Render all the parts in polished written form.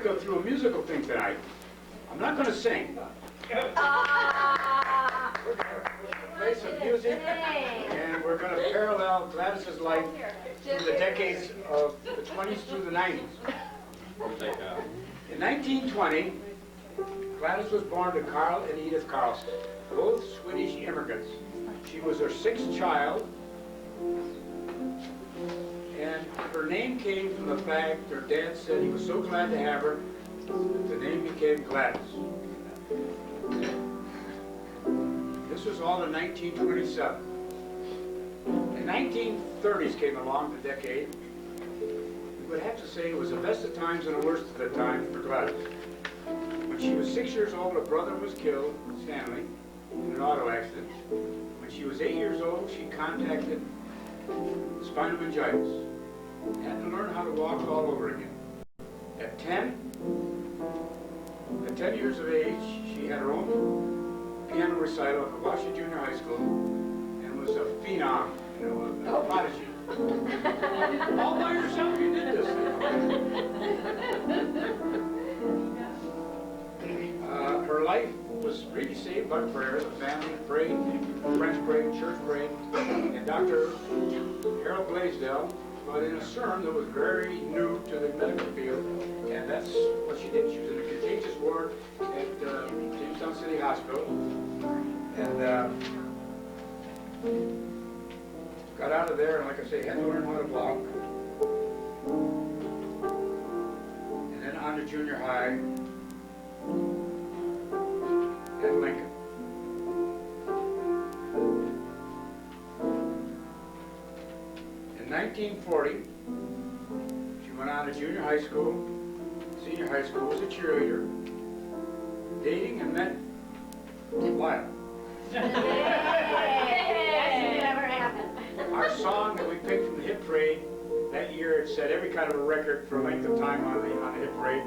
to go through a musical thing tonight. I'm not going to sing. We're going to play some music, and we're going to parallel Gladys's life through the decades of the 20s through the 90s. In 1920, Gladys was born to Carl and Edith Carlson, both Swedish immigrants. She was their sixth child, and her name came from the fact her dad said he was so glad to have her that the name became Gladys. This was all in 1927. The 1930s came along, the decade. We would have to say it was the best of times and the worst of the times for Gladys. When she was 6 years old, her brother was killed, Stanley, in an auto accident. When she was 8 years old, she contracted spinal meningitis. Had to learn how to walk all over again. At 10 years of age, she had her own piano recital at Washington Junior High School and was a phenom, you know, a prodigy. All by yourself you did this. Her life was really saved by prayer. The family prayed, friends prayed, church prayed, and Dr. Harold Blaisdell brought in a serum that was very new to the medical field, and that's what she did. She was in a contagious ward at Jamestown City Hospital, and got out of there, and like I say, had to learn how to walk. And then on to junior high at Lincoln. In 1940, she went on to junior high school, senior high school, was a cheerleader, dating and met Lyle. Our song that we picked from the hit parade that year, it set every kind of a record for length of time on the hit parade.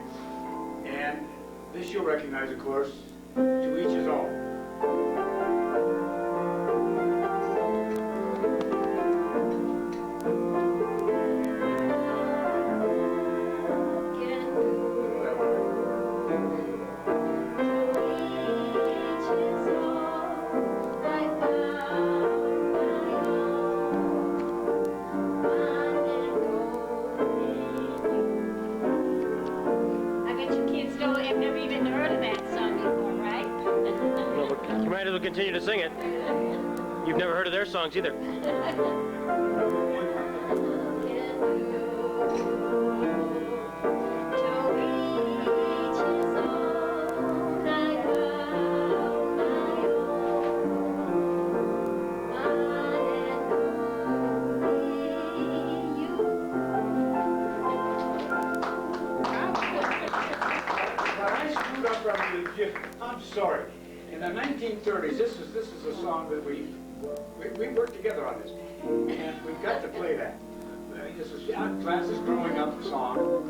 And this you'll recognize, of course, To Each His Own. Continue to sing it. You've never heard of their songs either. I'm sorry. In the 1930s, this is a song that we worked together on this, and we've got to play that. This is Gladys' growing up song.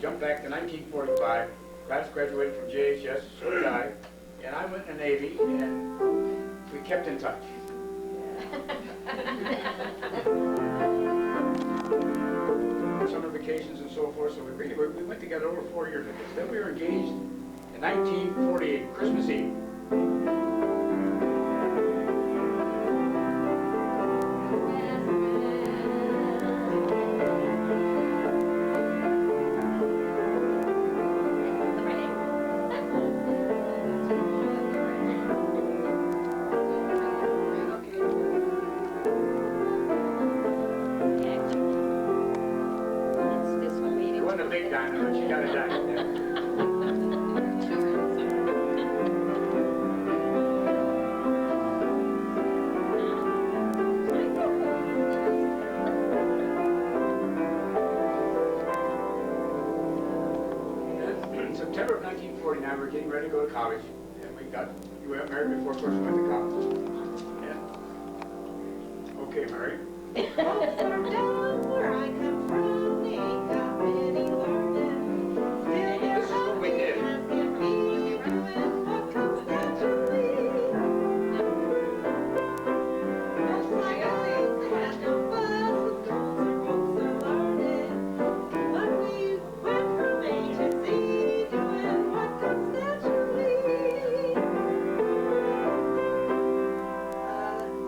Jump back to 1945. Gladys graduated from JHS, so did I, and I went in the Navy, and we kept in touch. Summer vacations and so forth, so we went together over 4 years, I guess. Then we were engaged in 1948, Christmas Eve. on her, but she got it done. Yeah. In September of 1949, we were getting ready to go to college, and we got married before, of course, we went to college. Yeah. Okay, Mary. Where I come from, ain't got many learning. Still This is what we did. what comes naturally. Most like always had no fuss, those books are learning. But we went from A to Z, doing what comes naturally.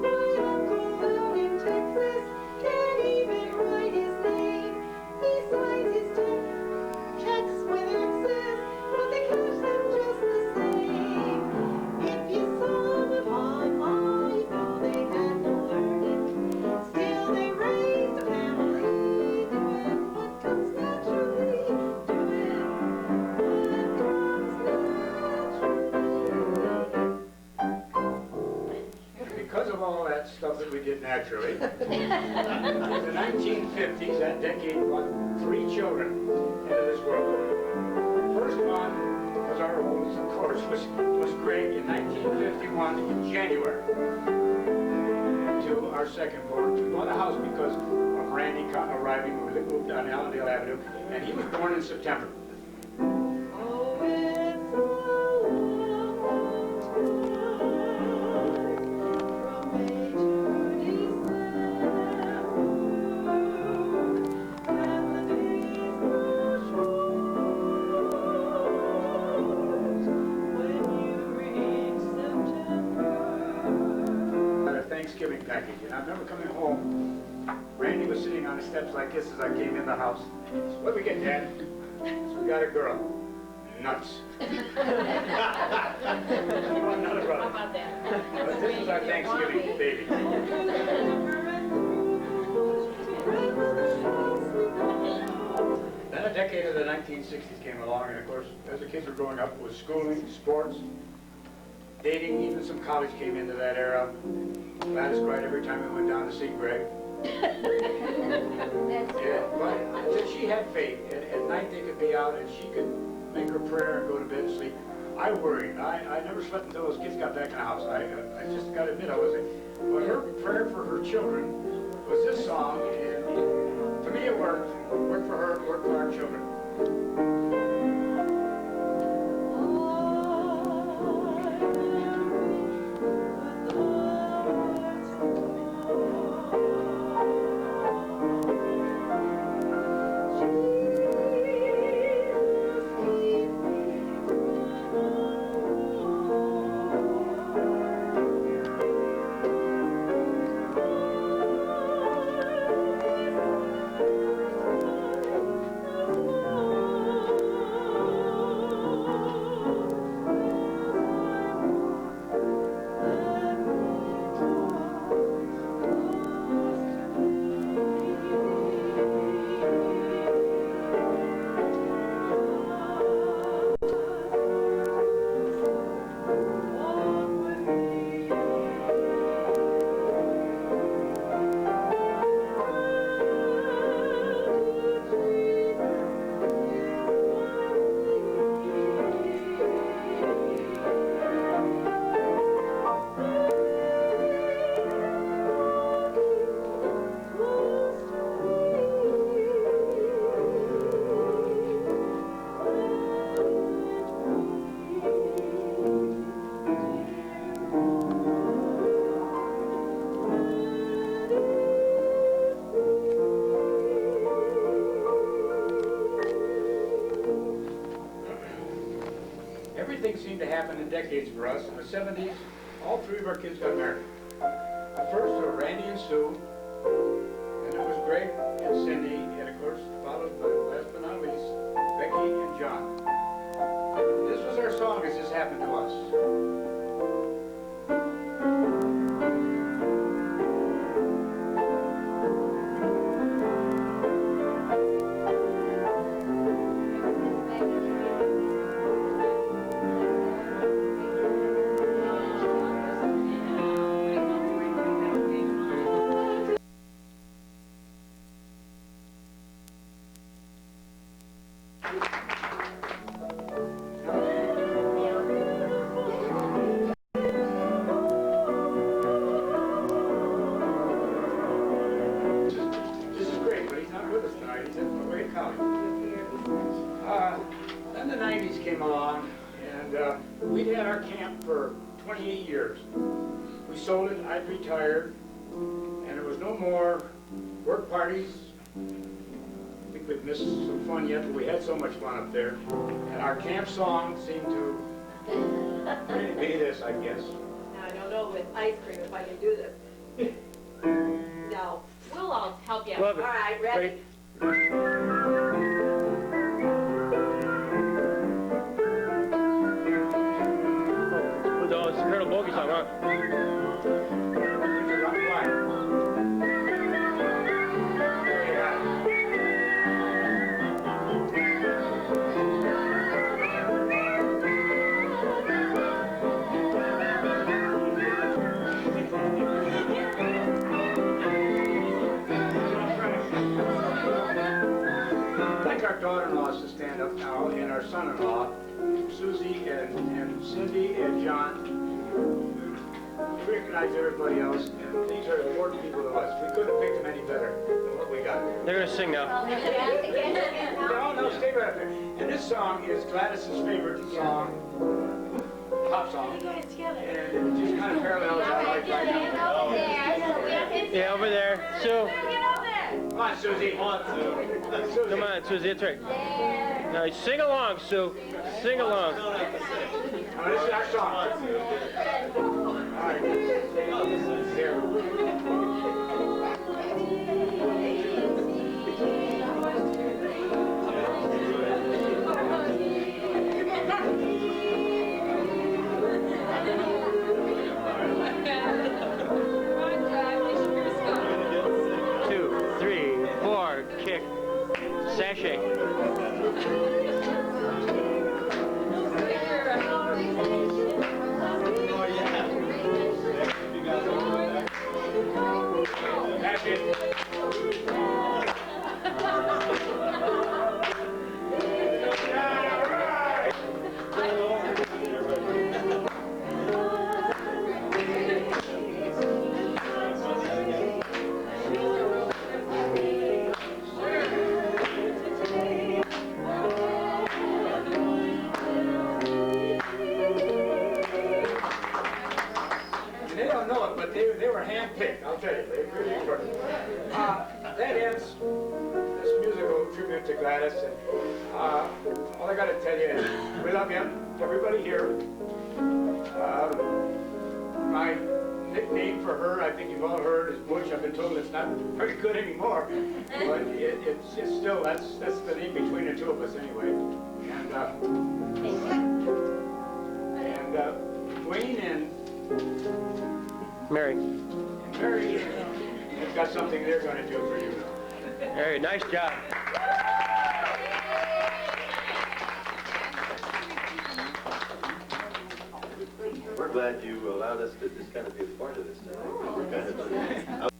My uncle out in Texas can't even write his name. He signs his checks with X's, but they cash them just the same. If you saw them on, you know they had no learning. Still they raised a family, doing what comes naturally. Doing what comes naturally. Because of all that stuff that we did naturally, in the 1950s, that decade brought 3 children into this world. The first one was our oldest, of course, was Greg in 1951 in January. To our second born, we bought a house because of Randy arriving. We moved down Allendale Avenue, and he was born in September. Oh, it's a long time from May to December, and the days are short when you reach September. A Thanksgiving package, and I remember coming home. Randy was sitting on the steps like this as I came in the house. What do we get, Dad? So we got a girl. Nuts. Another brother. How about that? But this is our Thanksgiving baby. Then a decade of the 1960s came along, and of course, as the kids were growing up, it was schooling, sports, dating, even some college came into that era. Gladys cried every time we went down to see Greg. Yeah, but she had faith. At night they could be out and she could make her prayer and go to bed and sleep. I worried. I never slept until those kids got back in the house. I just got to admit I wasn't. But her prayer for her children was this song, and to me it worked. It worked for her, it worked for our children. Everything seemed to happen in decades for us. In the 70s, all 3 of our kids got married. The first were Randy and Sue, and it was Greg and Cindy, and of course, followed by, last but not least, Becky and John. This was our song as this happened to us. Then the 90s came along, and we'd had our camp for 28 years. We sold it, I'd retired, and there was no more work parties. I think we'd missed some fun yet, but we had so much fun up there. And our camp song seemed to really be this, I guess. Now, I don't know with ice cream if I can do this. No. We'll all help you. Love All it. right, ready? No, it's the Colonel Bogey song, huh? Put your rock line. There you got it. I'd like our daughter-in-laws to stand up now, and our son-in-law, Susie and Cindy and John. We recognize everybody else, and these are important people to us. We couldn't have picked them any better than what we got. They're gonna sing now. No, stay right up there. And this song is Gladys's favorite song, pop song, and it just kind of parallels our life right now. Yeah, over there. Sue. Come on, Susie. Come on, Susie. Come on, Susie, that's right. Now sing along, Sue. Sing along. Now, this is our song. All right. Here. Two, three, four, kick, sashay. That's it. They don't know it, but they were handpicked, I'll tell you. They really were. That ends this musical tribute to Gladys. And all I got to tell you is we love you, everybody here. My nickname for her, I think you've all heard, is Butch. I've been told it's not very good anymore, but it's still, that's the name between the two of us anyway. And Wayne and Mary. Mary have got something they're going to do for you. Mary, nice job. We're glad you allowed us to just kind of be a part of this. We're kind of